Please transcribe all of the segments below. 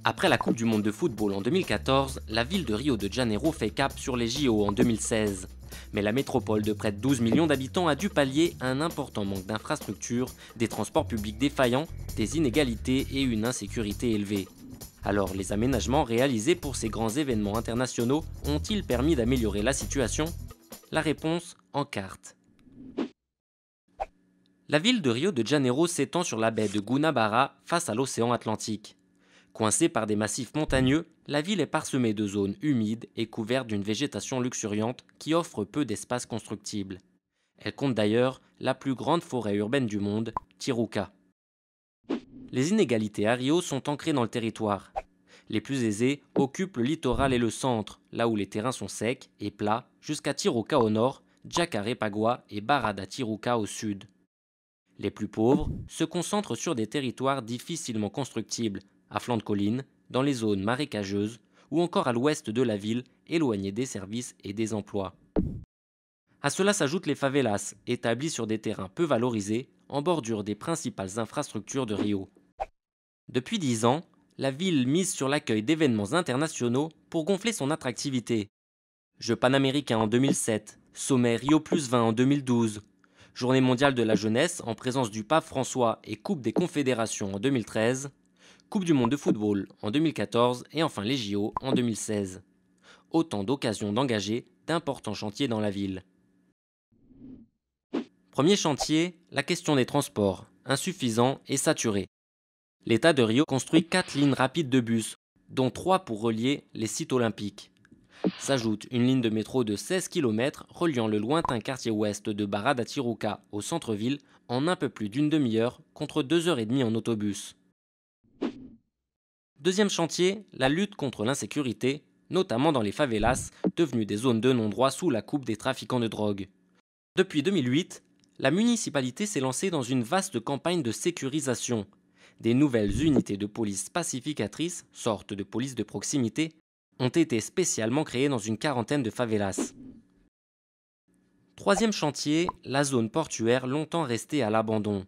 Après la Coupe du monde de football en 2014, la ville de Rio de Janeiro fait cap sur les JO en 2016. Mais la métropole de près de 12 millions d'habitants a dû pallier un important manque d'infrastructures, des transports publics défaillants, des inégalités et une insécurité élevée. Alors, les aménagements réalisés pour ces grands événements internationaux ont-ils permis d'améliorer la situation? La réponse en carte. La ville de Rio de Janeiro s'étend sur la baie de Guanabara face à l'océan Atlantique. Coincée par des massifs montagneux, la ville est parsemée de zones humides et couverte d'une végétation luxuriante qui offre peu d'espace constructible. Elle compte d'ailleurs la plus grande forêt urbaine du monde, Tijuca. Les inégalités à Rio sont ancrées dans le territoire. Les plus aisés occupent le littoral et le centre, là où les terrains sont secs et plats, jusqu'à Tijuca au nord, Jacarepaguá et Barra da Tijuca au sud. Les plus pauvres se concentrent sur des territoires difficilement constructibles, à flanc de collines, dans les zones marécageuses ou encore à l'ouest de la ville, éloignés des services et des emplois. À cela s'ajoutent les favelas, établis sur des terrains peu valorisés, en bordure des principales infrastructures de Rio. Depuis 10 ans, la ville mise sur l'accueil d'événements internationaux pour gonfler son attractivité. Jeux panaméricains en 2007, sommet Rio+20 en 2012, Journée mondiale de la jeunesse en présence du pape François et Coupe des confédérations en 2013, Coupe du monde de football en 2014 et enfin les JO en 2016. Autant d'occasions d'engager d'importants chantiers dans la ville. Premier chantier, la question des transports, insuffisants et saturés. L'État de Rio construit 4 lignes rapides de bus, dont 3 pour relier les sites olympiques. S'ajoute une ligne de métro de 16 km reliant le lointain quartier ouest de Barra da Tijuca au centre-ville en un peu plus d'une demi-heure contre 2h30 en autobus. Deuxième chantier, la lutte contre l'insécurité, notamment dans les favelas, devenues des zones de non-droit sous la coupe des trafiquants de drogue. Depuis 2008, la municipalité s'est lancée dans une vaste campagne de sécurisation. Des nouvelles unités de police pacificatrices, sortes de police de proximité, ont été spécialement créées dans une quarantaine de favelas. Troisième chantier, la zone portuaire longtemps restée à l'abandon.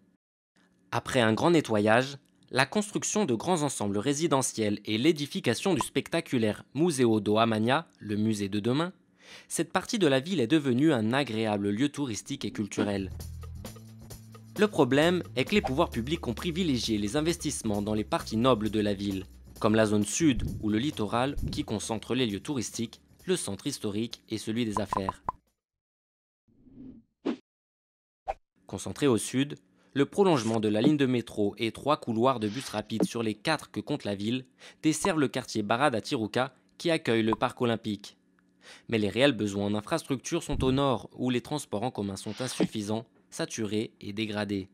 Après un grand nettoyage, la construction de grands ensembles résidentiels et l'édification du spectaculaire Museo do Amanhã, le musée de demain, cette partie de la ville est devenue un agréable lieu touristique et culturel. Le problème est que les pouvoirs publics ont privilégié les investissements dans les parties nobles de la ville, comme la zone sud ou le littoral qui concentre les lieux touristiques, le centre historique et celui des affaires. Concentré au sud, le prolongement de la ligne de métro et 3 couloirs de bus rapides sur les 4 que compte la ville desservent le quartier Barra da Tijuca qui accueille le parc olympique. Mais les réels besoins en infrastructures sont au nord où les transports en commun sont insuffisants, saturés et dégradés.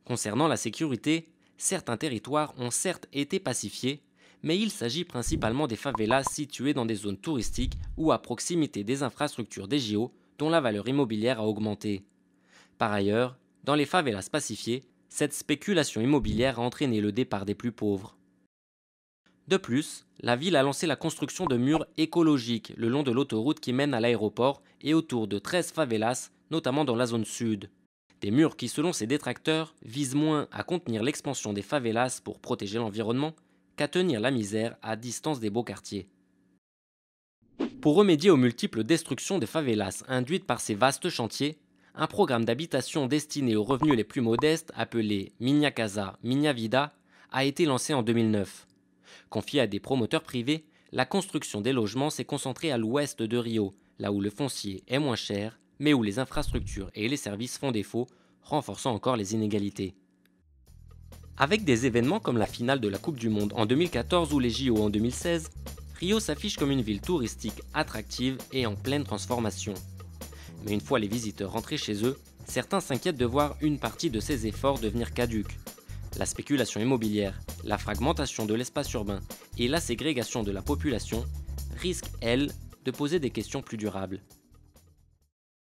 Concernant la sécurité, certains territoires ont certes été pacifiés, mais il s'agit principalement des favelas situées dans des zones touristiques ou à proximité des infrastructures des JO dont la valeur immobilière a augmenté. Par ailleurs, dans les favelas pacifiées, cette spéculation immobilière a entraîné le départ des plus pauvres. De plus, la ville a lancé la construction de murs écologiques le long de l'autoroute qui mène à l'aéroport et autour de 13 favelas, notamment dans la zone sud. Des murs qui, selon ses détracteurs, visent moins à contenir l'expansion des favelas pour protéger l'environnement qu'à tenir la misère à distance des beaux quartiers. Pour remédier aux multiples destructions des favelas induites par ces vastes chantiers, un programme d'habitation destiné aux revenus les plus modestes appelé Minha Casa, Minha Vida a été lancé en 2009. Confié à des promoteurs privés, la construction des logements s'est concentrée à l'ouest de Rio, là où le foncier est moins cher, mais où les infrastructures et les services font défaut, renforçant encore les inégalités. Avec des événements comme la finale de la Coupe du monde en 2014 ou les JO en 2016, Rio s'affiche comme une ville touristique attractive et en pleine transformation. Mais une fois les visiteurs rentrés chez eux, certains s'inquiètent de voir une partie de ces efforts devenir caduques. La spéculation immobilière, la fragmentation de l'espace urbain et la ségrégation de la population risquent, elles, de poser des questions plus durables.